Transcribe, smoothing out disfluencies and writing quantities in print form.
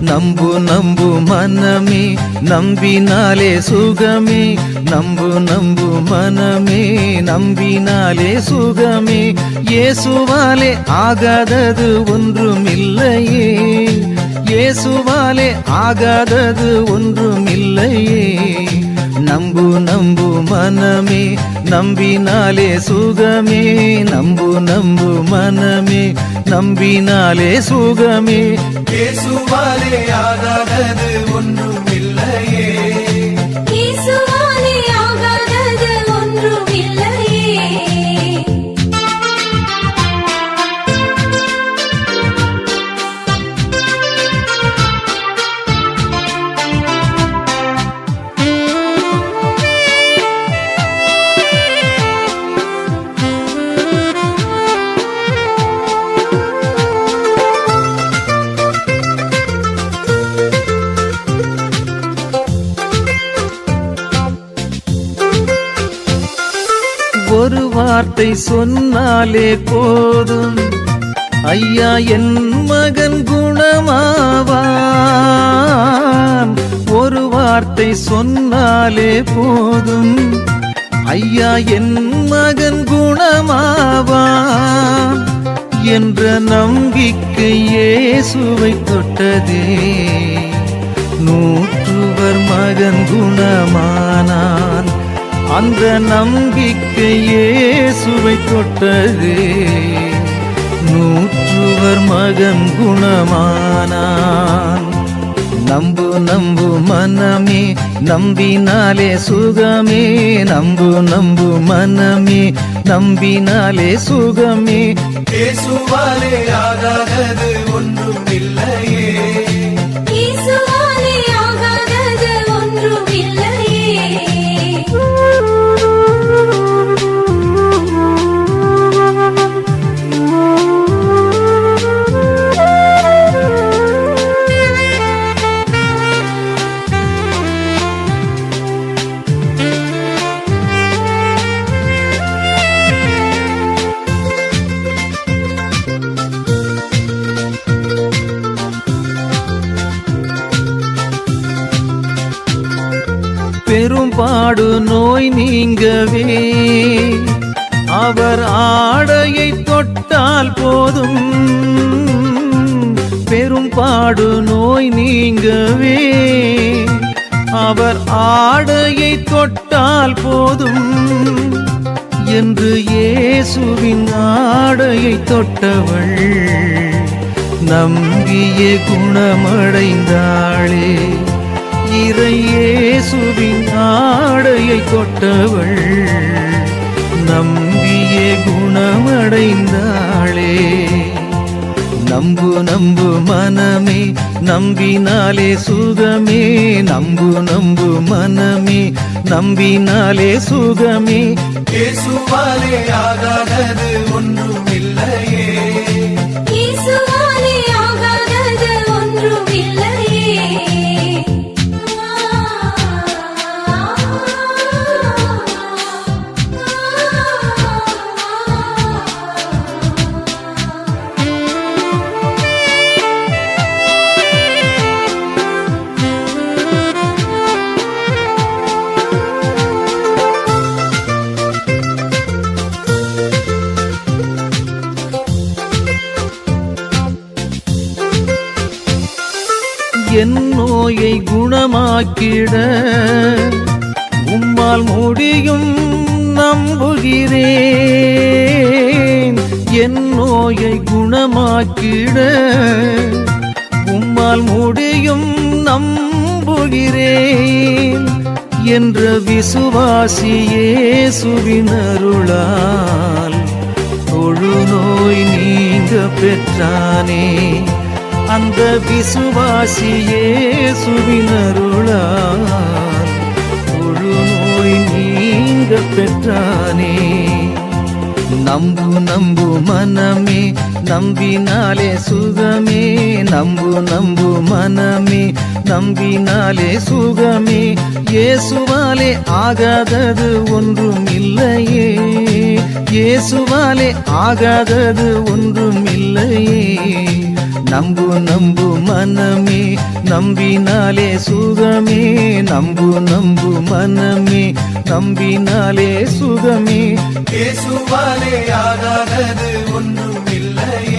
நம்பு நம்பு மனமே நம்பினாலே சுகமே, நம்பு நம்பு மனமே நம்பினாலே சுகமே, இயேசுவாலே ஆகாதது ஒன்றுமில்லையே, இயேசுவாலே ஆகாதது ஒன்றுமில்லையே. நம்பு நம்பு மனமே நம்பினாலே சுகமே, நம்பு நம்பு மனமே நம்பினாலே சுகமே, இயேசுவாலே ஆகாதது ஒன்றுமில்லையே, இயேசுவாலே ஆகாதது ஒன்றுமில்லையே. ஒரு வார்த்தை சொன்னாலே போதும், ஐயா என் மகன் குணமாவான். ஒரு வார்த்தை சொன்னாலே போதும், ஐயா என் மகன் குணமாவான் என்ற நம்பிக்கை இயேசுவை தொட்டதே. நூற்றுவர் மகன் குணமானான், அந்த நம்பிக்கை இயேசுவை தொட்டதே. நூற்றுவர் மகன் குணமானான். நம்பு நம்பு மனமே நம்பினாலே சுகமே, நம்பு நம்பு மனமே நம்பினாலே சுகமே, இயேசுவாலே ஆகாதது ஒன்றுமில்லையே, இயேசுவாலே ஆகாதது ஒன்றுமில்லையே. பெரும்பாடு நோய் நீங்கவே அவர் ஆடையை தொட்டால் போதும், பெரும்பாடு நோய் நீங்கவே அவர் ஆடையை தொட்டால் போதும் என்று இயேசுவின் ஆடையை தொட்டவள் நம்பியே குணமடைந்தாளே. இறை இயேசுவின் ஆடையை தொட்டவள் நம்பியே குணமடைந்தாளே. நம்பு நம்பு மனமே நம்பினாலே சுகமே, நம்பு நம்பு மனமே நம்பினாலே சுகமே, இயேசுவாலே ஆகாதது ஒன்றுமில்லையே, இயேசுவாலே ஆகாதது ஒன்றுமில்லையே. என் நோயை குணமாக்கிட உம்மால் முடியும் நம்புகிறேன். என் நோயை குணமாக்கிட உம்மால் முடியும் நம்புகிறேன் என்ற விசுவாசி இயேசுவின் அருளால் தொழுநோய் நீங்க பெற்றானே. அந்த விசுவாசி இயேசுவின் அருளால் முழு நோய் நீங்க பெற்றானே. நம்பு மனமே, நம்பினாலே சுகமே. நம்பு மனமே, நம்பினாலே சுகமே. இயேசுவாலே ஆகாதது ஒன்றும் இல்லையே. இயேசுவாலே ஆகாதது ஒன்றும் இல்லையே. நம்பு மனமே, நம்பினாலே சுகமே. நம்பு மனமே, நம்பினாலே சுகமே. இயேசுவாலே ஆகாதது ஒன்றும் இல்லையே.